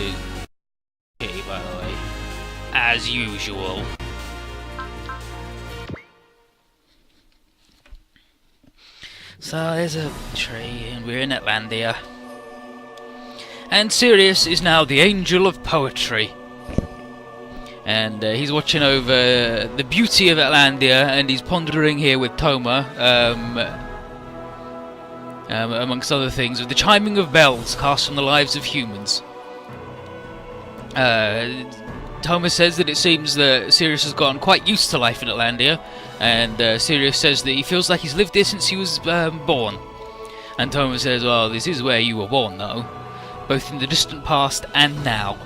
to okay, by the way, as usual. So there's a tree, and we're in Atlantia. And Sirius is now the angel of poetry. And he's watching over the beauty of Atlantia, and he's pondering here with Toma, amongst other things, with the chiming of bells cast on the lives of humans. Toma says that it seems that Sirius has gotten quite used to life in Atlantia, and Sirius says that he feels like he's lived here since he was born. And Toma says, well, this is where you were born, though, both in the distant past and now.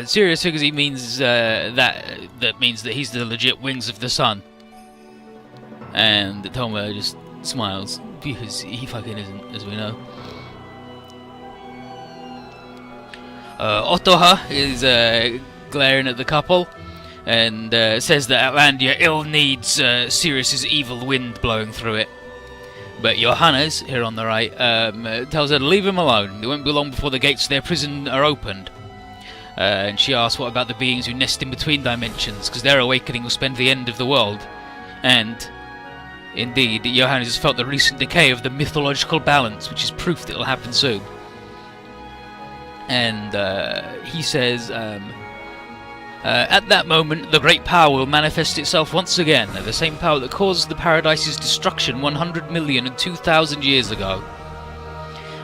Sirius figures he means that means that he's the legit wings of the sun. And Toma just smiles, because he fucking isn't, as we know. Otoha is glaring at the couple and says that Atlantia ill needs Sirius's evil wind blowing through it. But Johannes, here on the right, tells her to leave him alone. It won't be long before the gates of their prison are opened. And she asks what about the beings who nest in between dimensions, because their awakening will spend the end of the world. And indeed, Johannes has felt the recent decay of the mythological balance, which is proof that it will happen soon. And he says, at that moment, the great power will manifest itself once again, the same power that caused the Paradise's destruction 100,002,000 years ago.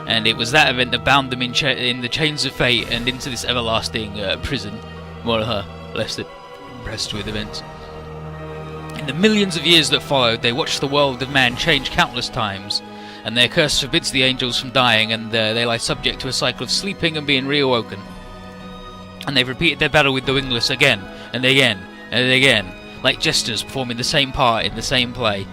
And it was that event that bound them in the chains of fate and into this everlasting prison, more or less impressed with events. In the millions of years that followed, they watched the world of man change countless times, and their curse forbids the angels from dying, and they lie subject to a cycle of sleeping and being reawoken. And they've repeated their battle with the wingless again, and again, and again, like jesters performing the same part in the same play.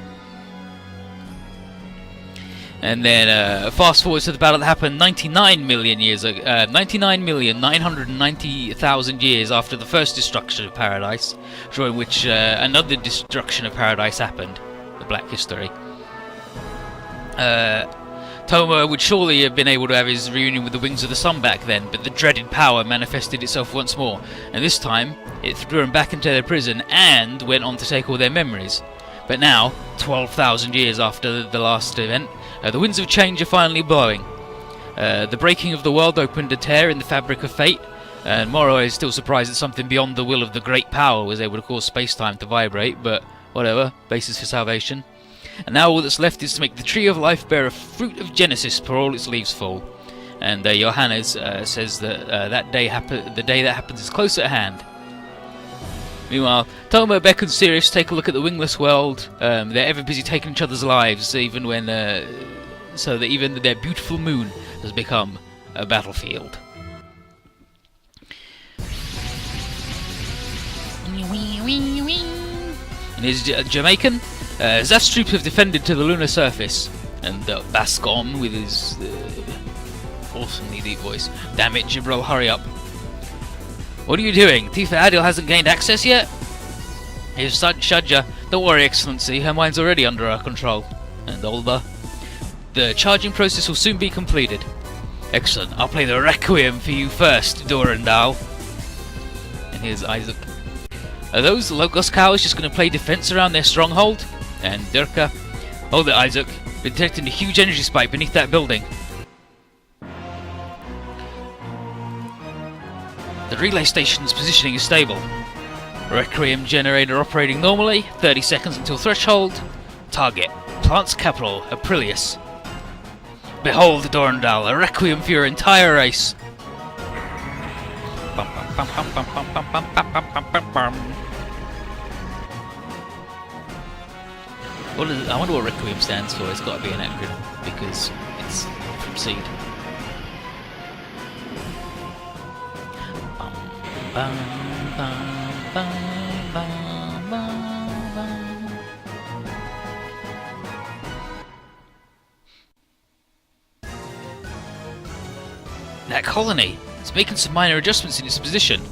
And then fast forward to the battle that happened 99,990,000 years after the first destruction of Paradise, during which another destruction of Paradise happened, the Black History. Toma would surely have been able to have his reunion with the Wings of the Sun back then, but the dreaded power manifested itself once more, and this time it threw them back into their prison and went on to take all their memories. But now, 12,000 years after the last event, the winds of change are finally blowing. The breaking of the world opened a tear in the fabric of fate, and Moro is still surprised that something beyond the will of the great power was able to cause space-time to vibrate, but whatever, basis for salvation. And now all that's left is to make the Tree of Life bear a fruit of Genesis for all its leaves fall. And Johannes says that the day that happens is close at hand. Meanwhile, Toma beckons Sirius to take a look at the wingless world. They're ever busy taking each other's lives, even when so that even their beautiful moon has become a battlefield. And here's Jamaican. Zaf's troops have defended to the lunar surface, and Bascom with his awesomely deep voice. Damn it, Jibril, hurry up. What are you doing? Tifa Adil hasn't gained access yet? Here's Shadja. Don't worry, Excellency, her mind's already under our control. And Olba. The charging process will soon be completed. Excellent, I'll play the Requiem for you first, Durandal. And here's Isaac. Are those Logos cows just going to play defense around their stronghold? And Durka. Hold it, Isaac. We're detecting a huge energy spike beneath that building. The relay station's positioning is stable. Requiem generator operating normally. 30 seconds until threshold. Target: Plant's capital, Aprilius. Behold, Dorndal, a Requiem for your entire race. I wonder what Requiem stands for. It's got to be an acronym because it's from Seed. That colony! It's making some minor adjustments in its position.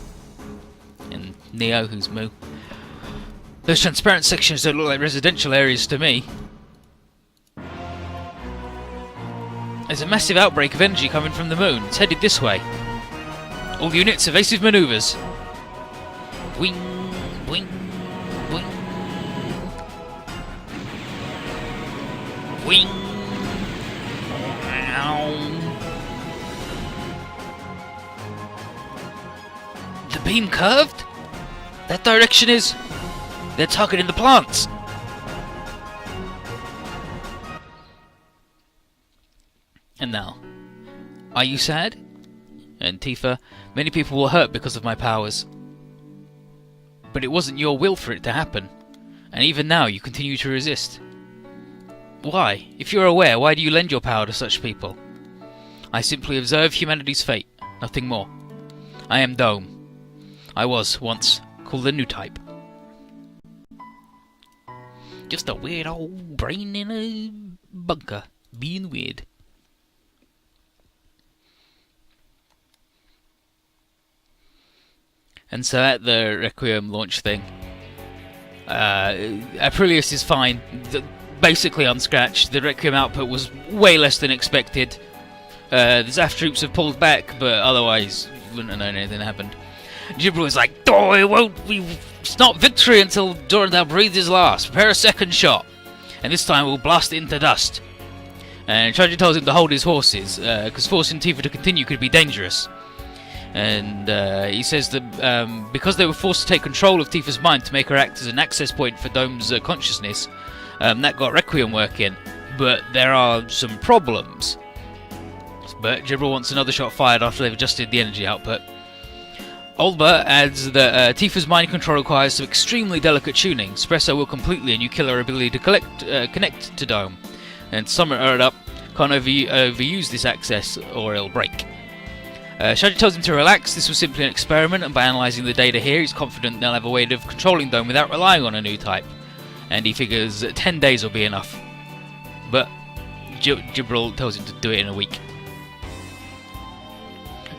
And Neo, who's Moo. Those transparent sections don't look like residential areas to me. There's a massive outbreak of energy coming from the moon. It's headed this way. All units, evasive maneuvers. Wing, wing, wing. Wing. The beam curved? That direction is... They're targeting the plants. And now, are you sad? And Tifa, many people were hurt because of my powers. But it wasn't your will for it to happen. And even now you continue to resist. Why? If you're aware, why do you lend your power to such people? I simply observe humanity's fate, nothing more. I am Dome. I was, once, called the new type. Just a weird old brain in a bunker, being weird. And so at the Requiem launch thing, Aprilis is fine, basically unscratched. The Requiem output was way less than expected. The Zaf troops have pulled back, but otherwise you wouldn't have known anything happened. Jibril is like, oh, it's not victory until Durandal breathes his last. Prepare a second shot, and this time we'll blast it into dust. And Trajan tells him to hold his horses, because forcing Tifa to continue could be dangerous. And he says that because they were forced to take control of Tifa's mind to make her act as an access point for Dome's consciousness, that got Requiem working. But there are some problems. But Jibril wants another shot fired after they've adjusted the energy output. Olba adds that Tifa's mind control requires some extremely delicate tuning. Suppress her will completely and you kill her ability to connect to Dome. And to sum it up, can't overuse this access or it'll break. Shaji tells him to relax, this was simply an experiment, and by analysing the data here he's confident they'll have a way of controlling Dome without relying on a new type. And he figures 10 days will be enough. But Jibril tells him to do it in a week.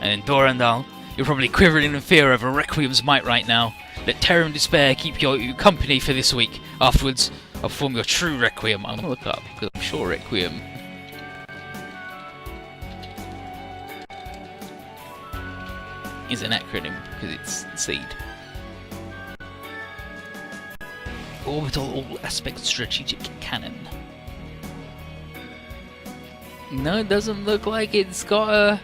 And in Durandal, you're probably quivering in fear over Requiem's might right now. Let terror and despair keep your company for this week. Afterwards, I'll perform your true Requiem. I'm gonna look up, because I'm sure Requiem is an acronym, because it's SEED. Orbital All Aspect Strategic Cannon. No, it doesn't look like it's got a...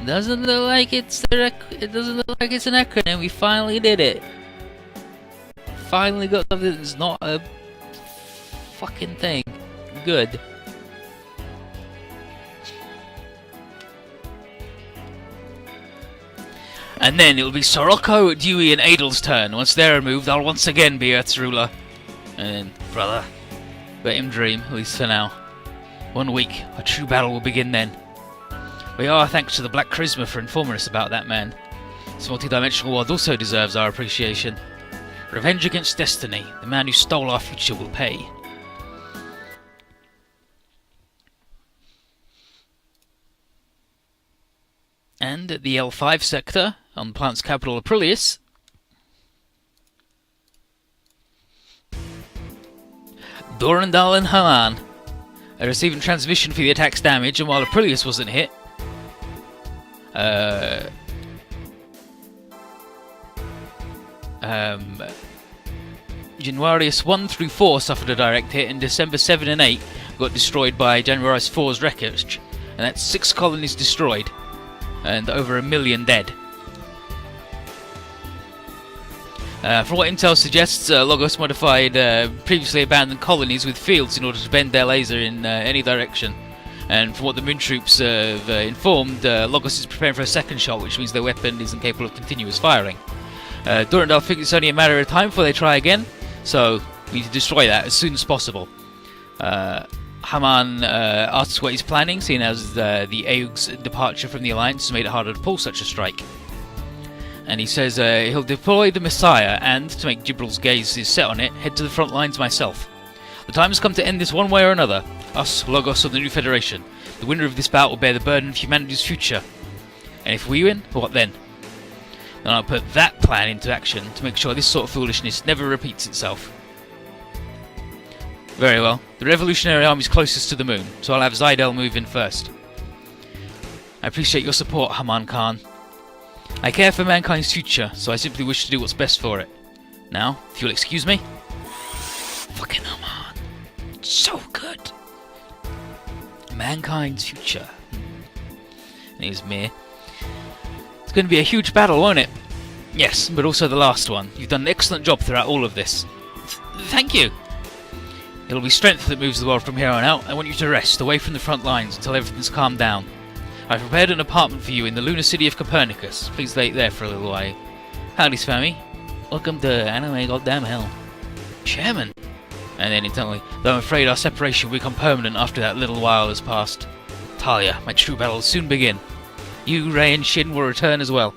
Doesn't look like it's it doesn't look like it's an acronym. We finally did it. Finally got something that's not a fucking thing. Good. And then it'll be Soroko, Dewey, and Adel's turn. Once they're removed, I'll once again be Earth's ruler. And then, brother, let him dream, at least for now. 1 week, a true battle will begin then. We are thanks to the Black Charisma for informing us about that man. This multi-dimensional world also deserves our appreciation. Revenge against destiny. The man who stole our future will pay. And at the L5 sector, on the planet's capital Aprilis, Durandal and Haman are receiving transmission for the attack's damage, and while Aprilis wasn't hit, Januarius 1 through 4 suffered a direct hit, and December 7 and 8 got destroyed by Januarius 4's wreckage, and that's 6 colonies destroyed, and over 1 million dead. From what intel suggests, Logos modified previously abandoned colonies with fields in order to bend their laser in any direction. And from what the moon troops have informed, Logos is preparing for a second shot, which means their weapon isn't capable of continuous firing. Durandal thinks it's only a matter of time before they try again, so we need to destroy that as soon as possible. Haman asks what he's planning, seeing as the Aug's departure from the Alliance has made it harder to pull such a strike. And he says he'll deploy the Messiah and, to make Jibril's gaze set on it, head to the front lines myself. The time has come to end this one way or another. Us, Logos, or the new Federation. The winner of this bout will bear the burden of humanity's future. And if we win, what then? Then I'll put that plan into action to make sure this sort of foolishness never repeats itself. Very well. The Revolutionary Army's closest to the moon, so I'll have Zydel move in first. I appreciate your support, Haman Khan. I care for mankind's future, so I simply wish to do what's best for it. Now, if you'll excuse me. Fucking Haman. So good. Mankind's future. Name's Mir. It's going to be a huge battle, won't it? Yes, but also the last one. You've done an excellent job throughout all of this. Thank you. It'll be strength that moves the world from here on out. I want you to rest, away from the front lines, until everything's calmed down. I've prepared an apartment for you in the lunar city of Copernicus. Please lay there for a little while. Howdy, Spammy. Welcome to Anime Goddamn Hell. Chairman. And then internally, though I'm afraid our separation will become permanent after that little while has passed. Talia, my true battle will soon begin. You, Ray, and Shin will return as well.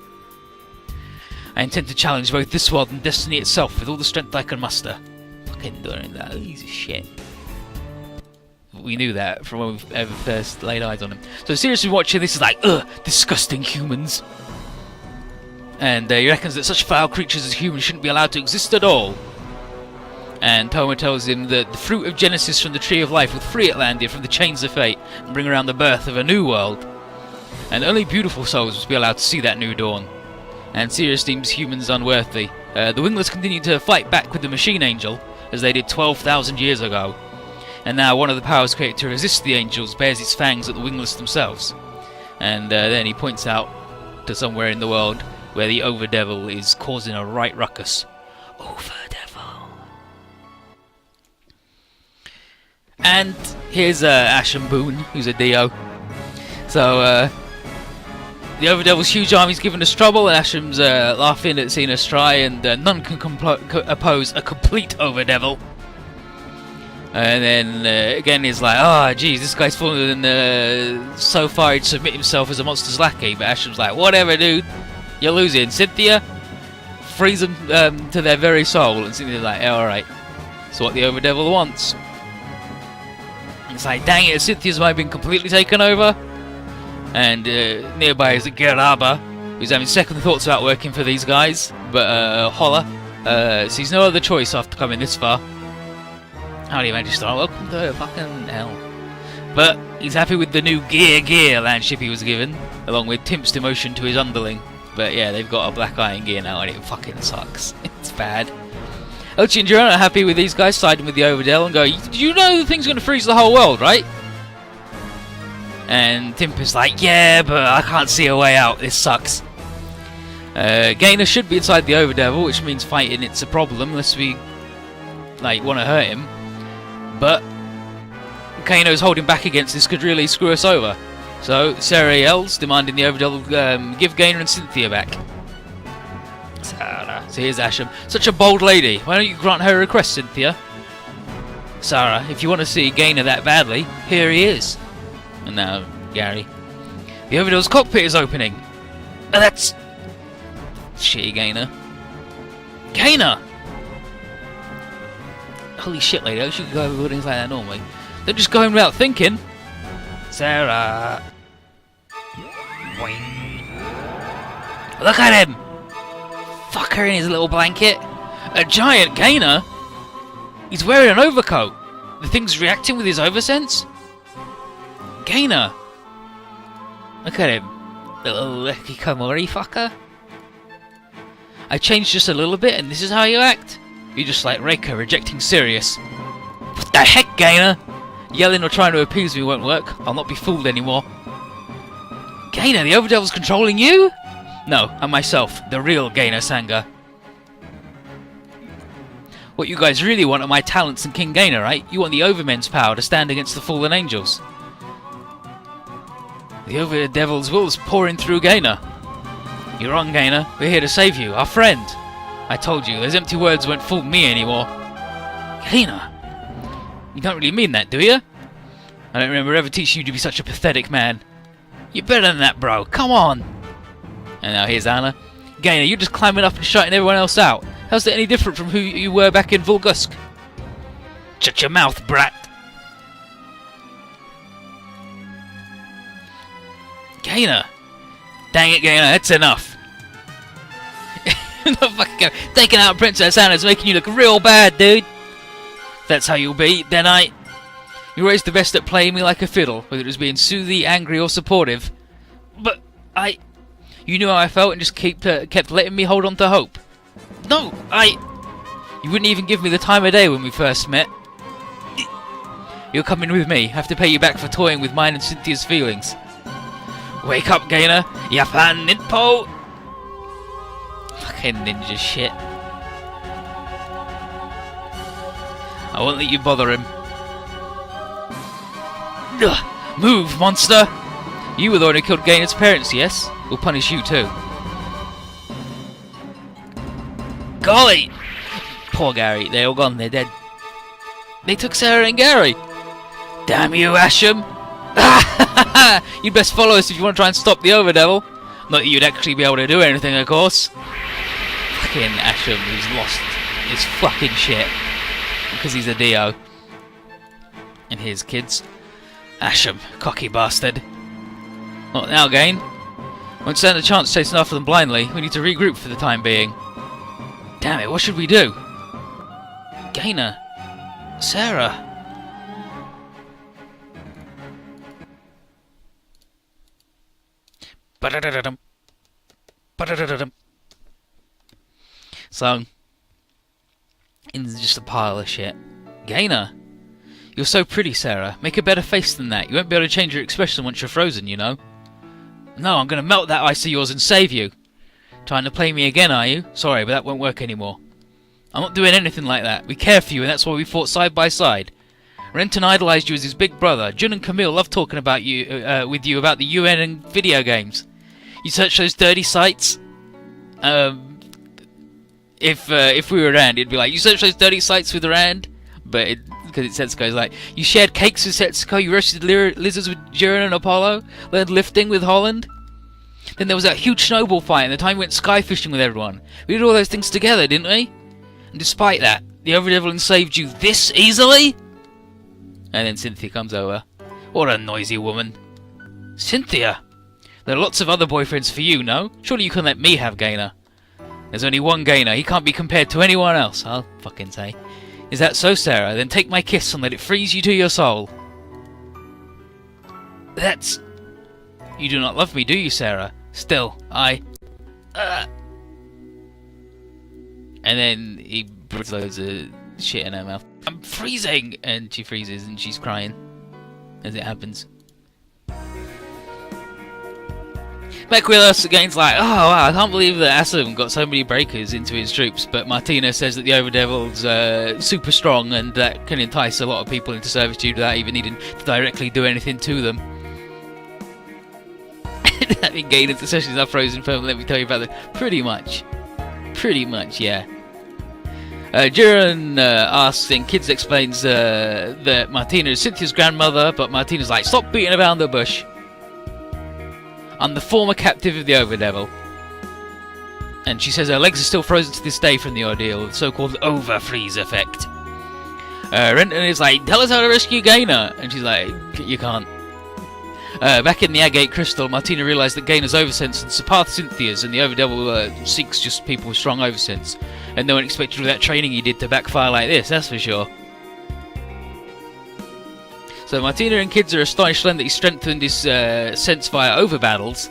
I intend to challenge both this world and destiny itself with all the strength I can muster. Fucking doing that, he's shit. We knew that from when we ever first laid eyes on him. So seriously watching this is like, ugh, disgusting humans. And he reckons that such foul creatures as humans shouldn't be allowed to exist at all. And Toma tells him that the fruit of Genesis from the Tree of Life will free Atlantia from the chains of fate and bring around the birth of a new world. And only beautiful souls will be allowed to see that new dawn. And Sirius deems humans unworthy. The Wingless continue to fight back with the Machine Angel, as they did 12,000 years ago. And now one of the powers created to resist the Angels bears its fangs at the Wingless themselves. And then he points out to somewhere in the world where the Overdevil is causing a right ruckus. Overdevil. And here's Asham Boone, who's a Dio. So, the Overdevil's huge army's given us trouble, and Asham's laughing at seeing us try, and none can oppose a complete Overdevil. And then again he's like, oh geez, this guy's fallen so far he'd submit himself as a monster's lackey. But Asham's like, whatever dude, you're losing. Cynthia, freeze them to their very soul. And Cynthia's like, yeah, alright. That's what the Overdevil wants. It's like, dang it, Cynthia's mind been completely taken over. And nearby is Geraba, who's having second thoughts about working for these guys. But Holla sees no other choice after coming this far. Howdy, Magister. Welcome to fucking hell. But he's happy with the new gear landship he was given, along with Timp's demotion to his underling. But yeah, they've got a black iron gear now, and it fucking sucks. It's bad. Ochi and Jiron are happy with these guys siding with the Overdell and go, you know the thing's going to freeze the whole world, right? And Timp is like, yeah, but I can't see a way out. This sucks. Gainer should be inside the Overdevil, which means fighting it's a problem unless we want to hurt him. But Kano's holding back against this could really screw us over. So Sarah yells, demanding the Overdevil give Gainer and Cynthia back. Sarah. So here's Asham. Such a bold lady. Why don't you grant her request, Cynthia? Sarah, if you want to see Gainer that badly, here he is. And now, Gary. The Overdevil's cockpit is opening. Oh, that's shitty Gainer. Gainer! Holy shit, lady. I wish you could go over buildings like that normally. Don't just go in without thinking. Sarah. Boing. Look at him! Fuck her in his little blanket. A giant Gainer? He's wearing an overcoat. The thing's reacting with his oversense? Gainer! Look at him. Little hikikomori fucker. I changed just a little bit and this is how you act? You're just like Reika rejecting Sirius. What the heck, Gainer? Yelling or trying to appease me won't work. I'll not be fooled anymore. Gainer, the Overdevil's controlling you? No, I'm myself, the real Gainer Sanga. What you guys really want are my talents and King Gainer, right? You want the Overmen's power to stand against the fallen angels. The Overdevil's will is pouring through Gainer. You're wrong, Gainer. We're here to save you, our friend. I told you, those empty words won't fool me anymore. Gainer! You don't really mean that, do you? I don't remember ever teaching you to be such a pathetic man. You're better than that, bro. Come on! And now here's Anna. Gainer, you're just climbing up and shutting everyone else out. How's that any different from who you were back in Volgusk? Shut your mouth, brat! Gainer! Dang it, Gainer, that's enough. No fucking go. Taking out Princess Anna's making you look real bad, dude. If that's how you'll be, then You're always the best at playing me like a fiddle, whether it was being soothy, angry, or supportive. But You knew how I felt and just kept letting me hold on to hope. No, You wouldn't even give me the time of day when we first met. You're coming with me. Have to pay you back for toying with mine and Cynthia's feelings. Wake up, Gainer. Ya fan ninpo. Fucking ninja shit. I won't let you bother him. Ugh. Move, monster! You were the one who killed Gainer's parents, yes? We'll punish you too. Golly! Poor Gary. They're all gone. They're dead. They took Sarah and Gary. Damn you, Asham! You'd best follow us if you want to try and stop the Overdevil. Not that you'd actually be able to do anything, of course. Fucking Asham, who's lost his fucking shit because he's a Dio. And his kids. Asham, cocky bastard. Not now, Gain. Won't stand a chance chasing after them blindly. We need to regroup for the time being. Damn it, what should we do? Gainer. Sarah. So, it's just a pile of shit. Gainer. You're so pretty, Sarah. Make a better face than that. You won't be able to change your expression once you're frozen, you know. No, I'm going to melt that ice of yours and save you. Trying to play me again, are you? Sorry, but that won't work anymore. I'm not doing anything like that. We care for you, and that's why we fought side by side. Renton idolized you as his big brother. Jun and Camille love talking about you, with you about the UN and video games. You search those dirty sites. If we were around, it'd be like, you search those dirty sites with Rand, but because Setsuko's like, you shared cakes with Setsuko, you roasted lizards with Jiren and Apollo, learned lifting with Holland. Then there was that huge snowball fight, and the time we went sky fishing with everyone. We did all those things together, didn't we? And despite that, the Overdevil enslaved you this easily? And then Cynthia comes over. What a noisy woman. Cynthia! There are lots of other boyfriends for you, no? Surely you can let me have Gainer. There's only one Gainer. He can't be compared to anyone else, I'll fucking say. Is that so, Sarah? Then take my kiss and let it freeze you to your soul. That's... You do not love me, do you, Sarah? Still, And then he puts loads of shit in her mouth. I'm freezing! And she freezes and she's crying as it happens. Back with us, Gain's like, oh wow, I can't believe that Assam got so many breakers into his troops, but Martina says that the Overdevil's super strong and that can entice a lot of people into servitude without even needing to directly do anything to them. I think Gain, especially in Frozen film, let me tell you about that. Pretty much, yeah. Jiren asks, and Kids explains that Martina is Cynthia's grandmother, but Martina's like, stop beating around the bush. I'm the former captive of the Overdevil. And she says her legs are still frozen to this day from the ordeal, the so-called over-freeze effect. Renton is like, tell us how to rescue Gainer. And she's like, you can't. Back in the Agate Crystal, Martina realised that Gainer's oversense had surpassed Cynthia's, and the Overdevil seeks just people with strong oversense. And no one expected all that training he did to backfire like this, that's for sure. So Martina and Kids are astonished to learn that he strengthened his sense via over battles,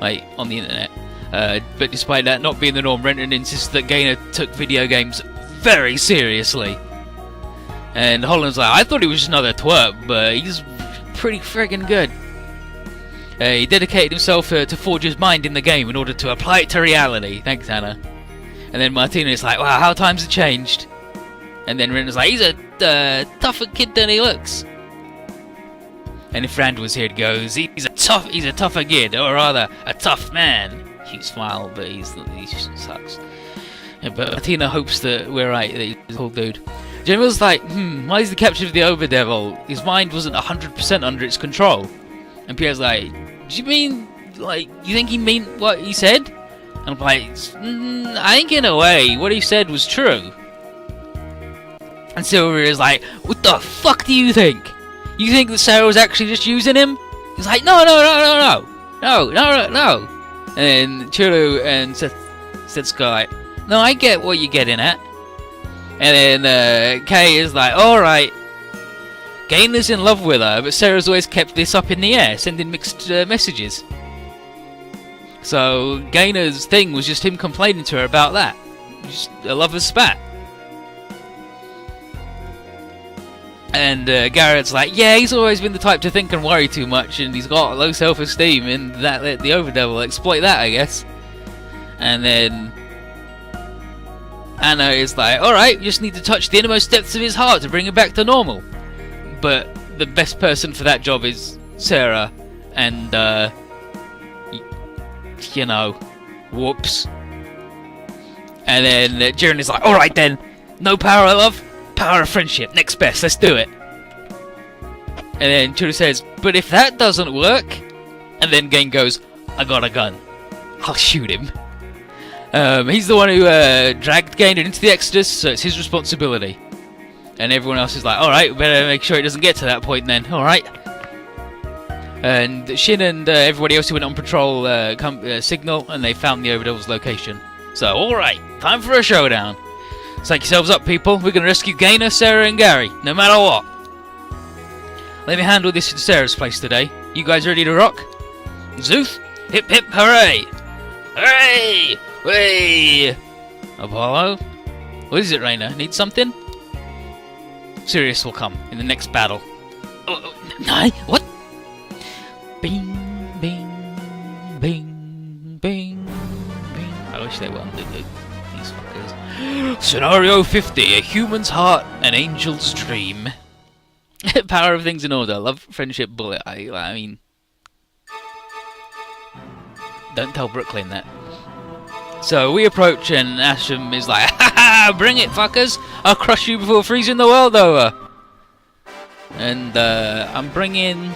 like on the internet. But despite that not being the norm, Renton insists that Gainer took video games very seriously. And Holland's like, I thought he was just another twerp, but he's pretty friggin' good. He dedicated himself to forge his mind in the game in order to apply it to reality. Thanks, Hannah. And then Martina is like, wow, how times have changed. And then Renton's like, he's a tougher kid than he looks. And if Rand was here, it goes, he's a tougher kid, or rather, a tough man. Cute smile, but he just sucks. Yeah, but Martina hopes that we're right, that he's a cool dude. Jamil's like, why is the capture of the Overdevil? His mind wasn't 100% under its control. And Pierre's like, do you mean, like, you think he meant what he said? And I'm like, I think in a way, what he said was true. And Silver is like, what the fuck do you think? You think that Sarah was actually just using him? He's like, no. And then Churu and Setsuko like, no, I get what you're getting at. And then Kay is like, alright, Gainer's in love with her, but Sarah's always kept this up in the air, sending mixed messages. So Gainer's thing was just him complaining to her about that. Just a lover's spat. And Garrett's like, yeah, he's always been the type to think and worry too much, and he's got low self-esteem, and that let the Overdevil exploit that, I guess. And then Anna is like, alright, you just need to touch the innermost depths of his heart to bring him back to normal. But the best person for that job is Sarah, and you know, whoops. And then Jiren is like, alright then, no power of love, power of friendship, next best, let's do it. And then Churu says, but if that doesn't work, and then Gain goes, I got a gun, I'll shoot him. He's the one who dragged Gainer into the Exodus, so it's his responsibility. And everyone else is like, alright, we better make sure it doesn't get to that point then, alright. And Shin and everybody else who went on patrol signal, and they found the Overdevil's location. So, alright, time for a showdown. Psych yourselves up, people. We're going to rescue Gainer, Sarah, and Gary, no matter what. Let me handle this in Sarah's place today. You guys ready to rock? Zuth, hip hip hooray! Hooray! Way! Apollo? What is it, Raina? Need something? Sirius will come in the next battle. No, what? Bing, bing, bing, bing, bing. I wish they weren't these fuckers. Scenario 50, a human's heart, an angel's dream. Power of things in order. Love, friendship, bullet. I mean... Don't tell Brooklyn that. So we approach and Asham is like, ha ha, bring it fuckers! I'll crush you before freezing the world over! And I'm bringing...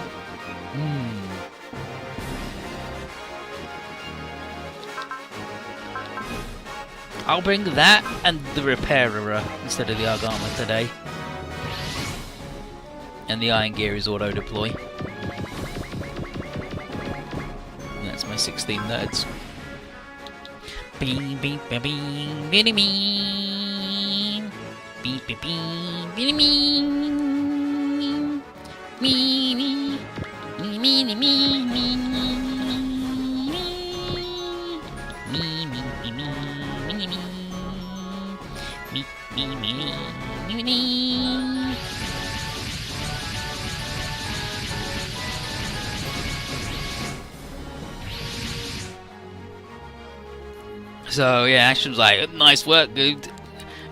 I'll bring that and the Repairer instead of the Argama today. And the Iron Gear is auto-deploy. And that's my 16 nerds. Beep beep beep beep beep beep beep beep beep So yeah, Ashton's like, nice work, dude.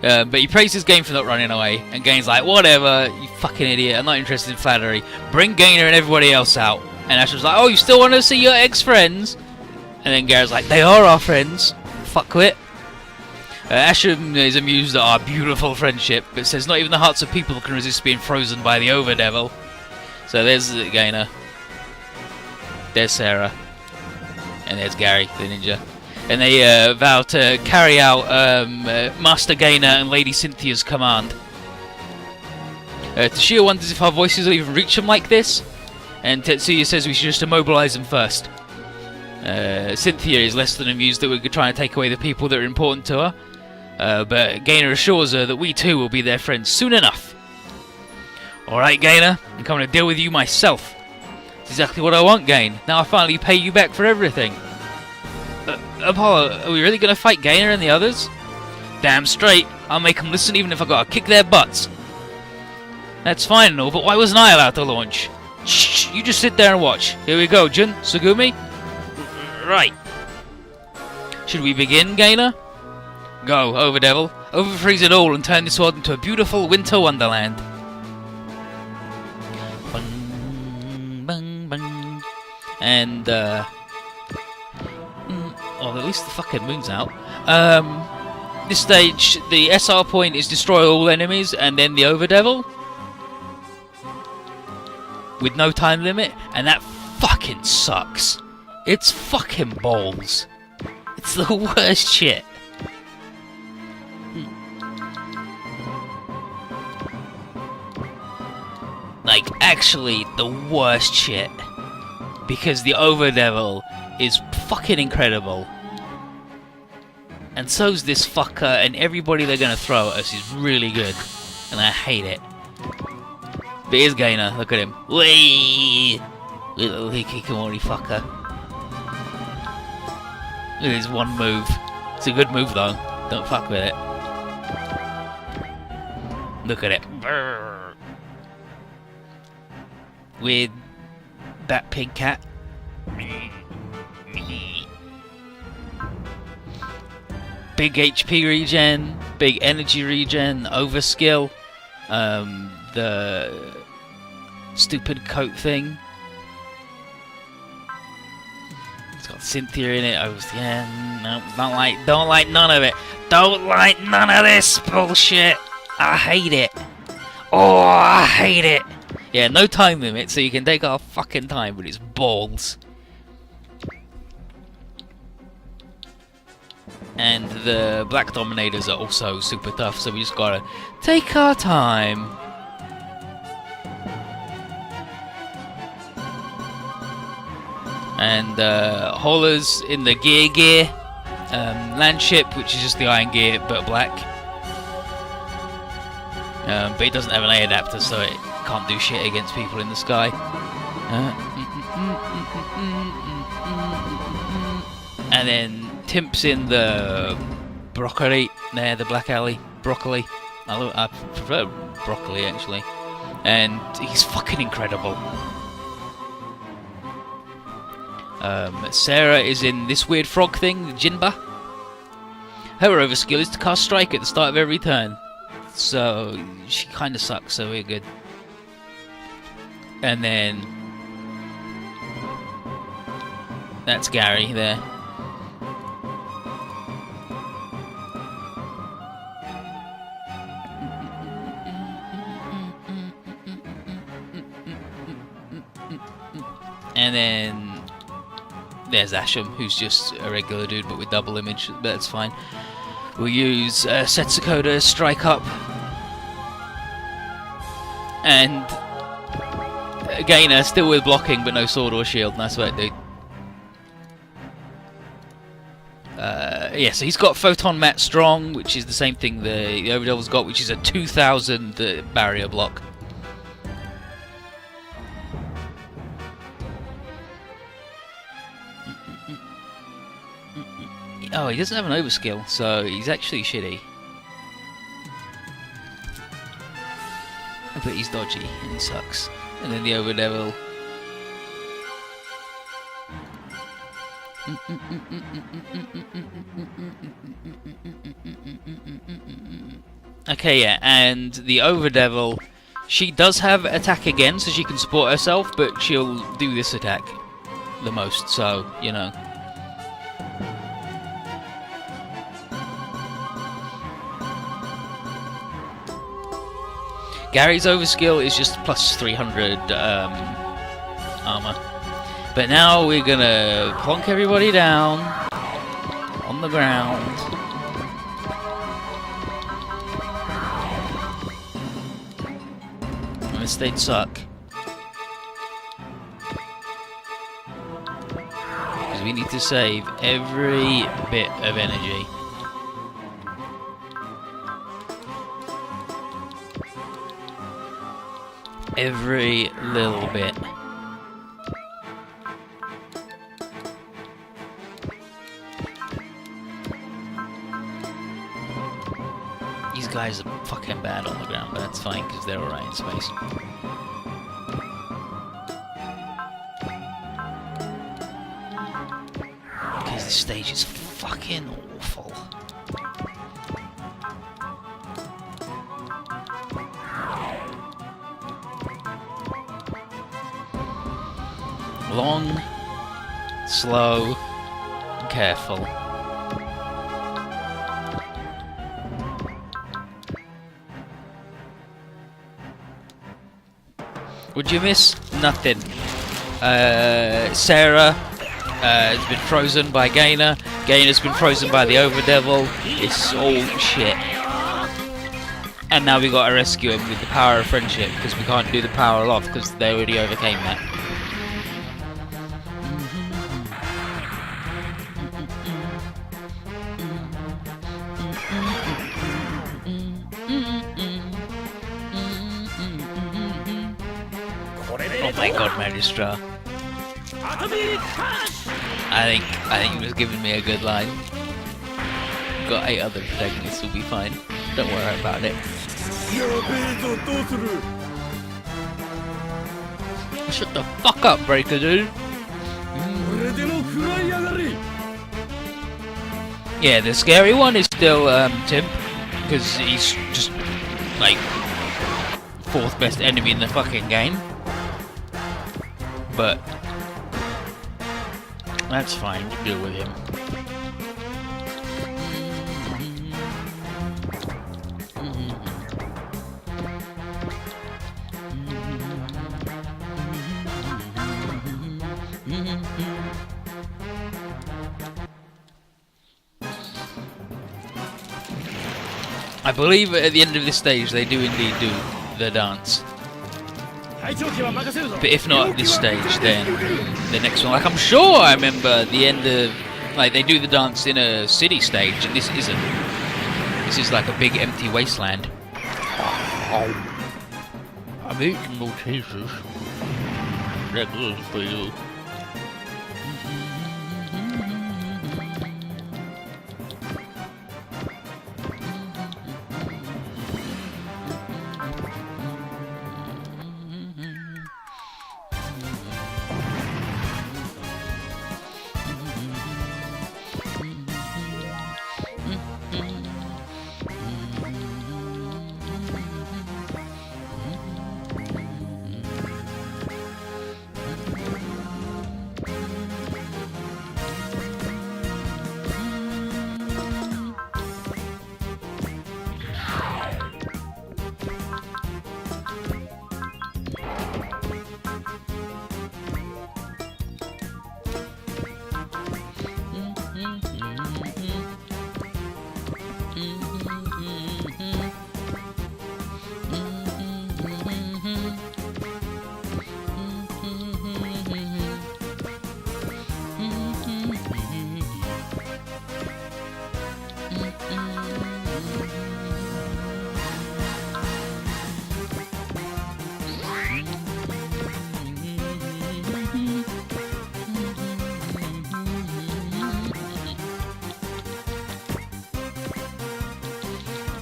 But he praised his game for not running away, and Gain's like, whatever, you fucking idiot, I'm not interested in flattery. Bring Gainer and everybody else out. And Ashton's like, oh, you still want to see your ex-friends? And then Garrett's like, they are our friends. Fuckwit. Ashton is amused at our beautiful friendship, but says not even the hearts of people can resist being frozen by the Overdevil. So there's Gainer. There's Sarah. And there's Gary, the ninja. And they vow to carry out Master Gainer and Lady Cynthia's command. Toshio wonders if our voices will even reach them like this, and Tetsuya says we should just immobilize them first. Cynthia is less than amused that we're trying to take away the people that are important to her, but Gainer assures her that we too will be their friends soon enough. Alright Gainer, I'm coming to deal with you myself. It's exactly what I want, Gain. Now I finally pay you back for everything. Apollo, are we really going to fight Gainer and the others? Damn straight, I'll make them listen even if I gotta kick their butts. That's fine and all, but why wasn't I allowed to launch? Shh, you just sit there and watch. Here we go, Jun, Sugumi. Right. Should we begin, Gainer? Go, Overdevil. Overfreeze it all and turn this world into a beautiful winter wonderland. Bang, bang, bang. And, well, at least the fucking moon's out. This stage, the SR point is destroy all enemies and then the Overdevil. With no time limit, and that fucking sucks. It's fucking balls. It's the worst shit. Like, actually, the worst shit. Because the Overdevil is fucking incredible. And so's this fucker, and everybody they're gonna throw at us is really good. And I hate it. But here's Gainer, look at him. Whee! Little hikikomori fucker. Look at his one move. It's a good move though. Don't fuck with it. Look at it. Brrr. With that pig cat. Big HP regen, big energy regen, overskill, the stupid coat thing. It's got Cynthia in it. Yeah, no, don't like none of it. Don't like none of this bullshit. I hate it. Oh, I hate it. Yeah, no time limit, so you can take our fucking time, but it's balls. And the Black Dominators are also super tough, so we just gotta take our time. And haulers in the gear. Landship, which is just the iron gear but black. But it doesn't have an A adapter, so it can't do shit against people in the sky. And then Timp's in the broccoli, there, the black alley, broccoli. I prefer broccoli actually, and he's fucking incredible. Sarah is in this weird frog thing, the Jinba. Her overskill is to cast Strike at the start of every turn, so she kind of sucks, so we're good. And then that's Gary there. And then there's Asham, who's just a regular dude but with double image, but that's fine. We'll use Setsuko to strike up. And Gainer, still with blocking but no sword or shield. Nice work, dude. Yeah, so he's got Photon Mat Strong, which is the same thing the Overdevil's got, which is a 2000 barrier block. Oh, he doesn't have an overskill, so he's actually shitty. But he's dodgy, and he sucks. And then the Overdevil. Okay, yeah, and the Overdevil, she does have attack again, so she can support herself, but she'll do this attack the most, so, you know. Gary's overskill is just plus 300 armor. But now we're gonna plonk everybody down on the ground. And this they'd suck. Because we need to save every bit of energy. Every little bit. These guys are fucking bad on the ground, but that's fine because they're alright in space. Because this stage is fucking awful. Long, slow, careful. Would you miss? Nothing. Sarah has been frozen by Gainer. Gainer's been frozen by the Overdevil. It's all shit. And now we got to rescue him with the power of friendship because we can't do the power aloft because they already overcame that. Oh my god, Magistra. I think he was giving me a good line. Got 8 other protagonists, we'll be fine. Don't worry about it. Shut the fuck up, Breaker, dude. Yeah, the scary one is still Tim, because he's just like 4th best enemy in the fucking game. But that's fine, we'll deal with him. I believe at the end of this stage they do indeed do the dance. But if not at this stage, then the next one. Like, I'm sure I remember the end of... Like, they do the dance in a city stage, and this isn't. This is like a big empty wasteland. I'm eating more cheeses. That good for you.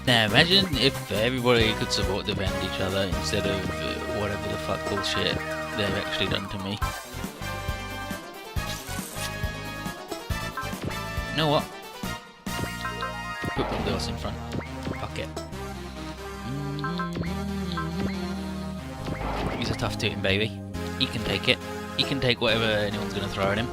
Now imagine if everybody could support defend each other instead of whatever the fuck bullshit they've actually done to me. You know what? Put one else in front. Fuck it. He's a tough tooting baby. He can take it. He can take whatever anyone's gonna throw at him.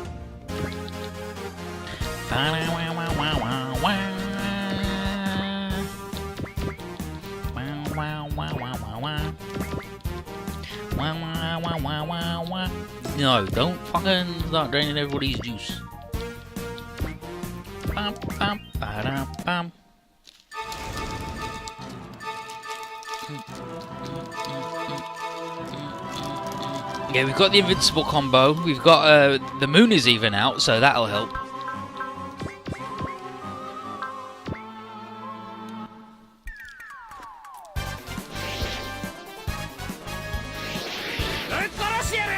No, don't fucking start draining everybody's juice. Bum, bum, ba-dum, bum. Yeah, we've got the invincible combo. We've got the moon is even out, so that'll help.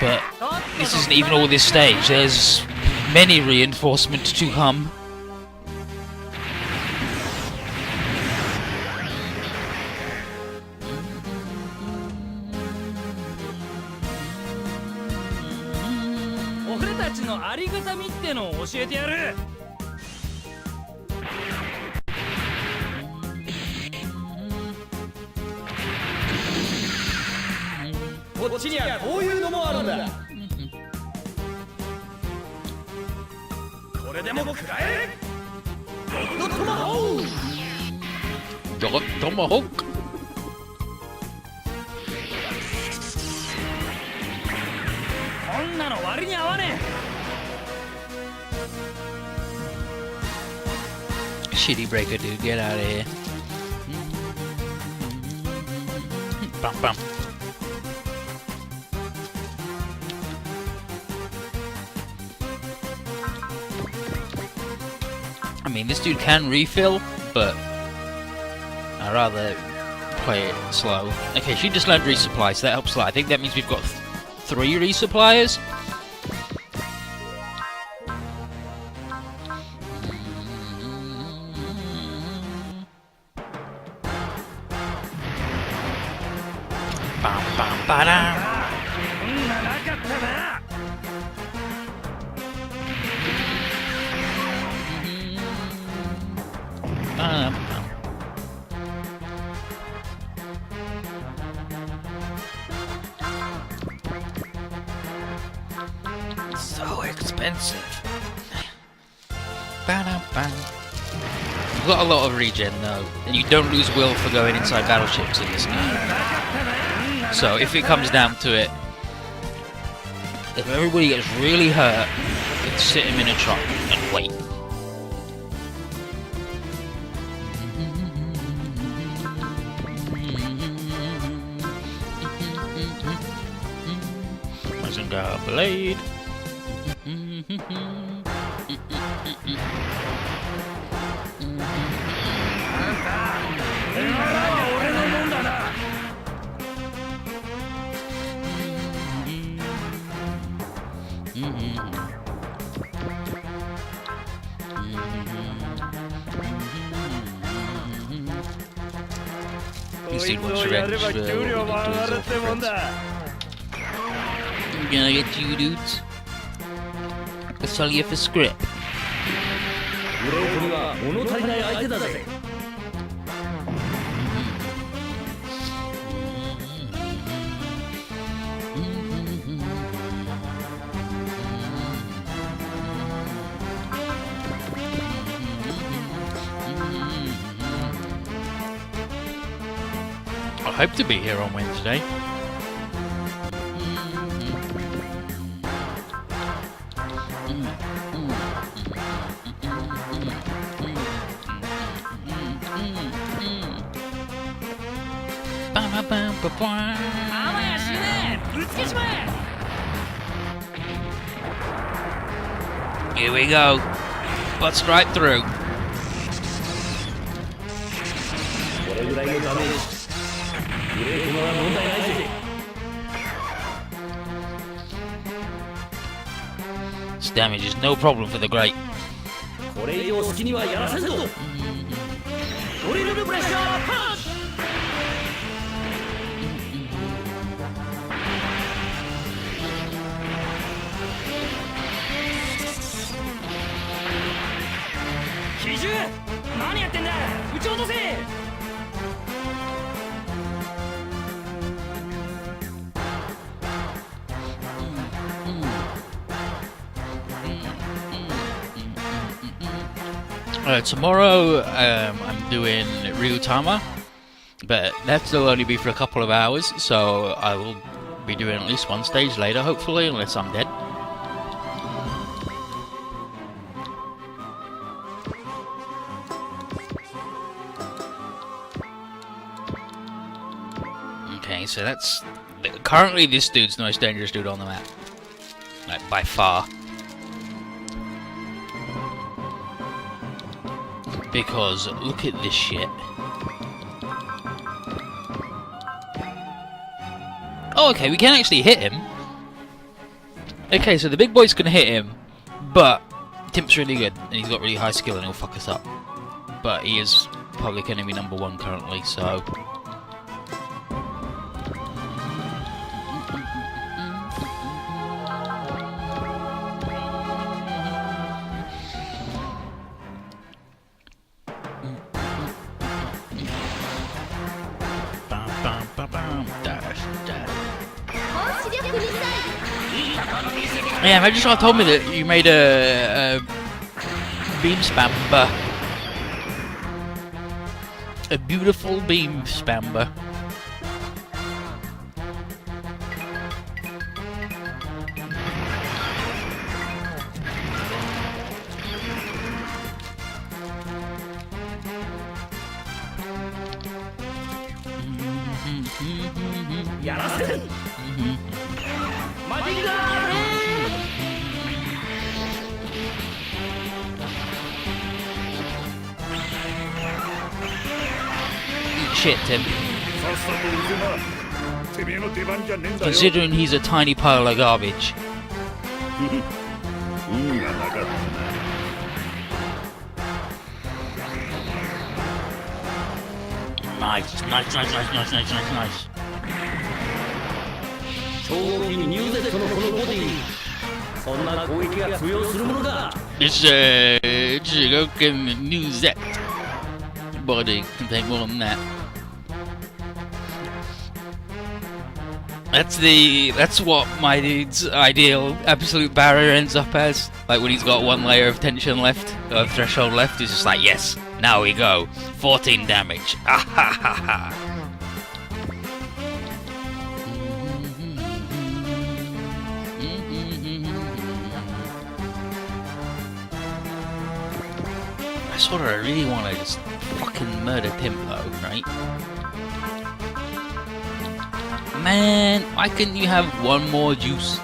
But this isn't even all this stage. There's many reinforcements to come. Tomahawk. Shitty breaker, dude, get out of here. Bum, bum. I mean, this dude can refill, but I'd rather play it slow. Okay, she just learned resupply, so that helps a lot. I think that means we've got 3 resuppliers. Bam, bam, ba-dam. So expensive. Ba-dam-bam. You've got a lot of regen though, and you don't lose will for going inside battleships in this game. So if it comes down to it, if everybody gets really hurt, you can sit him in a truck and wait. Mazinga Blade. This dude wants revenge for what we did to his awful friends. I'm gonna get you dudes. That's all you have for script. I hope to be here on Wednesday. Here we go. Bust right through. This damage is no problem for the Great. Tomorrow I'm doing Ryutama, but that will only be for a couple of hours, so I will be doing at least one stage later, hopefully, unless I'm dead. Okay, so that's... Currently this dude's the most dangerous dude on the map. Like, by far. Because, look at this shit. Oh, okay, we can actually hit him. Okay, so the big boys can hit him, but Timp's really good, and he's got really high skill and he'll fuck us up. But he is public enemy number 1 currently, so... Yeah, imagine someone told me that you made a beam spamber. A beautiful beam spamber. Shit, Tim. Considering he's a tiny pile of garbage. Nice. 超合金ニューゼットのこのボディ、そんな攻撃が通用するものか。 It's Requiem New Z body can take more than that. That's what my dude's ideal absolute barrier ends up as. Like when he's got one layer of tension left, of threshold left, he's just like, yes, now we go. 14 damage. Ah ha ha ha. That's what I really want to just fucking murder Tempo, right? Man, why couldn't you have one more juice?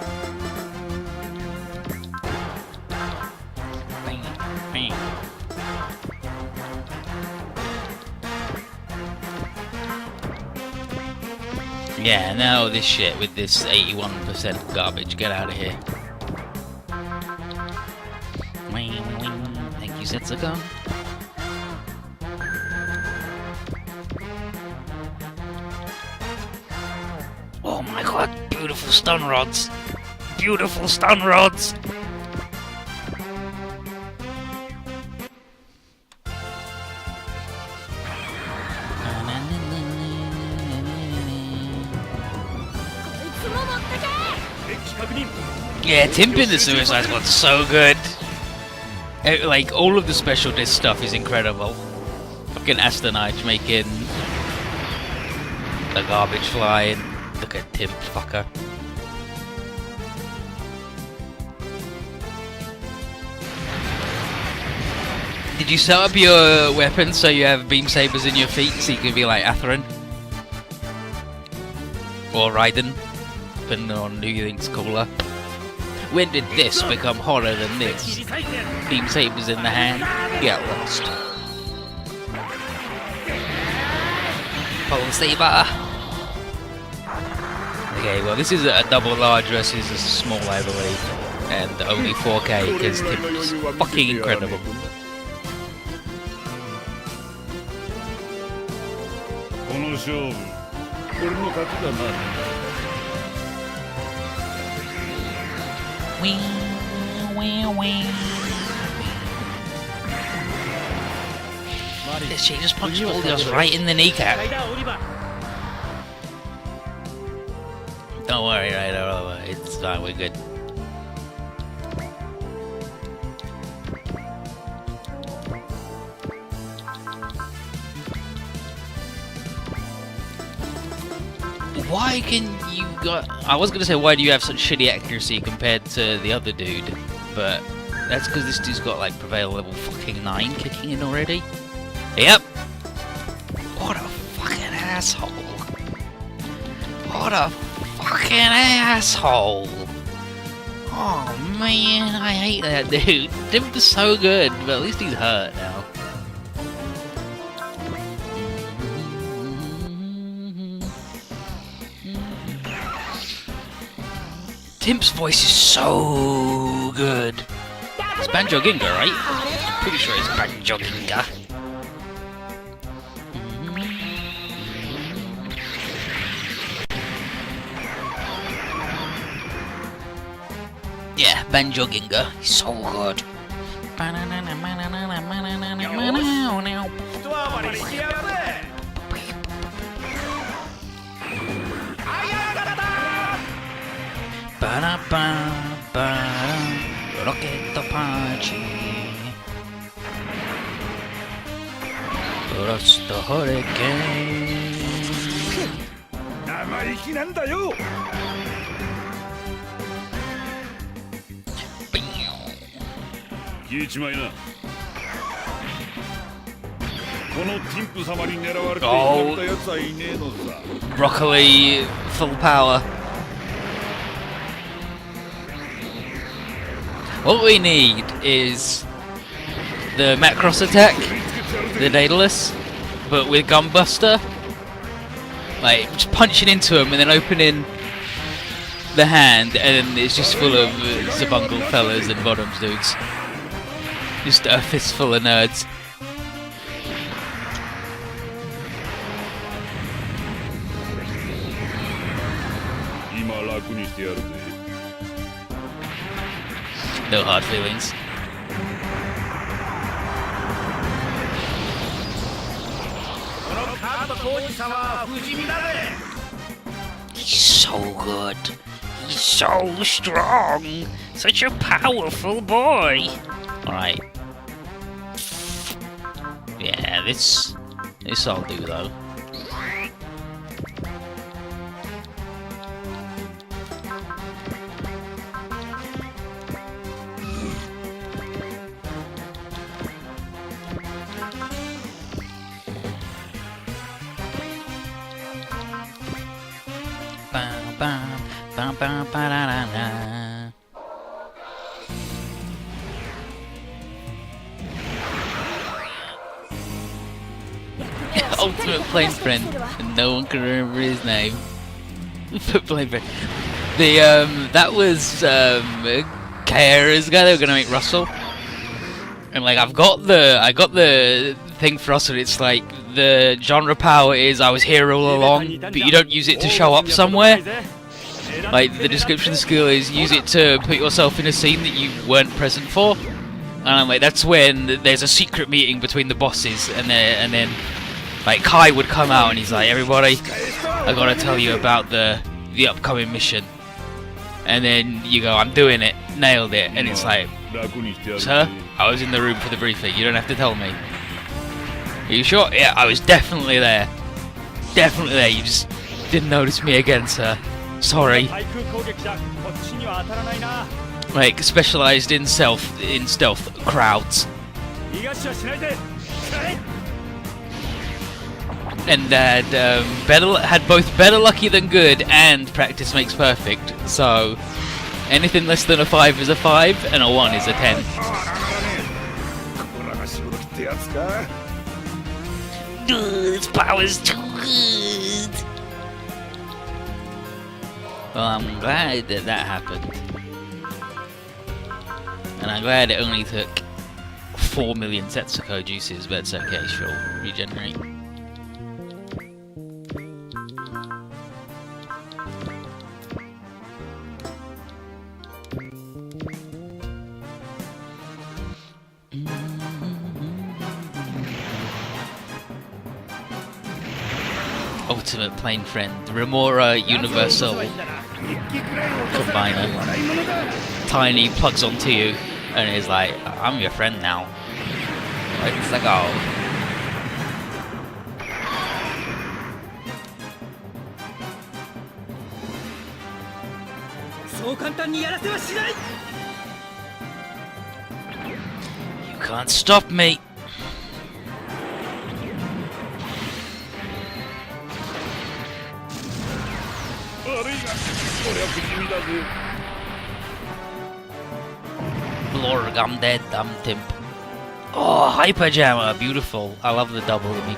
Yeah, now this shit with this 81% garbage. Get out of here. Thank you, Setsuko. Oh my god, beautiful stun rods! Beautiful stun rods! Yeah, Timpin the Suicide Squad's so good. Like, all of the special disc stuff is incredible. Fucking Astonite making the garbage flying. Look at Tim, fucker. Did you set up your weapon so you have beam sabers in your feet so you can be like Atherin? Or Raiden? Depending on who you think's cooler. When did this become hotter than this? Beam sabers in the hand, get lost. Pole saber! Okay, well this is a double large versus a small, I believe. And only 4K because Tim's fucking incredible. This shit just punched Buldios right in the kneecap. Don't worry, right? It's fine, we're good. Why can you got? I was gonna say, why do you have such shitty accuracy compared to the other dude? But that's because this dude's got like Prevail level fucking 9 kicking in already. Yep. What a fucking asshole. What a fucking asshole. Oh man, I hate that dude. Dimp is so good, but at least he's hurt now. Timp's voice is so good. It's Banjo Ginga, right? Pretty sure it's Banjo Ginga. Yeah, Banjo Ginga. He's so good. Rocket punch. Thrust the hurricane. 生意気なんだよ。聞いちまいな。このティンプ様に狙われていたやつはいねえのさ。Broccoli full power. What we need is the Macross attack, the Daedalus, but with Gunbuster. like just punching into him and then opening the hand, and then it's just full of Zabungle fellas and bottoms dudes. Just a fistful of nerds. No hard feelings. He's so good. He's so strong. Such a powerful boy. Alright. Yeah, this I'll do though. Ultimate plane friend, and no one can remember his name. Plane friend. The that was Kaera's guy. They were gonna make Russell, and like I got the thing for Russell. It's like the genre power is I was here all along, but you don't use it to show up somewhere. Like the description of the skill is use it to put yourself in a scene that you weren't present for. And I'm like, that's when there's a secret meeting between the bosses, and then like Kai would come out and he's like, everybody, I gotta tell you about the upcoming mission. And then you go, I'm doing it, nailed it, and it's like, sir, I was in the room for the briefing, you don't have to tell me. Are you sure? Yeah, I was definitely there. Definitely there, you just didn't notice me again, sir. Sorry. Like, specialised in stealth crowds. And had both better lucky than good, and practice makes perfect. So anything less than a 5 is a 5, and a 1 is a 10. This power's too good. Well, I'm glad that happened, and I'm glad it only took 4 million Setsuko juices, but it's okay, she'll regenerate. Ultimate plane friend, Remora Universal Combiner. Tiny plugs onto you and is like, I'm your friend now. It's like, oh. You can't stop me. Lord, I'm dead, I'm Timp. Oh, Hyper Jammer, beautiful. I love the double link.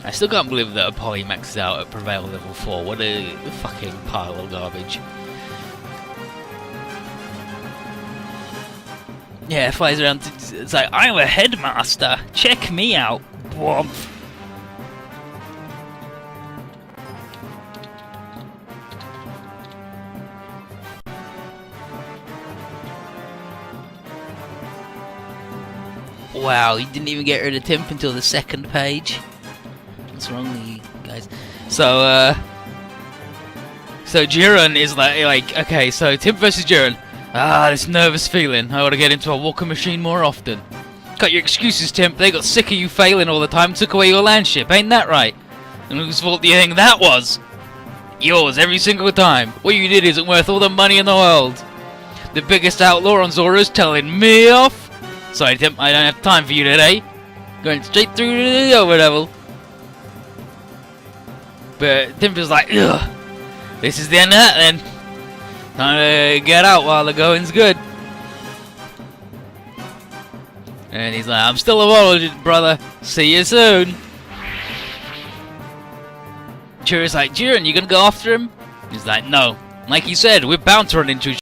I still can't believe that a poly maxes out at Prevail level 4. What a fucking pile of garbage. Yeah, flies around. It's like, I'm a headmaster. Check me out. Womp. Wow, he didn't even get rid of Timp until the second page. What's wrong with you guys? So Jiren is like, okay, so Timp versus Jiren. Ah, this nervous feeling. I ought to get into a walker machine more often. Cut your excuses, Timp. They got sick of you failing all the time, took away your landship. Ain't that right? And whose fault do you think that was? Yours, every single time. What you did isn't worth all the money in the world. The biggest outlaw on Zora's telling me off? Sorry, Timp, I don't have time for you today. Going straight through the overlevel. But Timp is like, ugh, this is the end of that then. Time to get out while the going's good. And he's like, I'm still a warlord, brother. See you soon. Chirrut's like, Jiren, you gonna go after him? He's like, no. Like he said, we're bound to run into each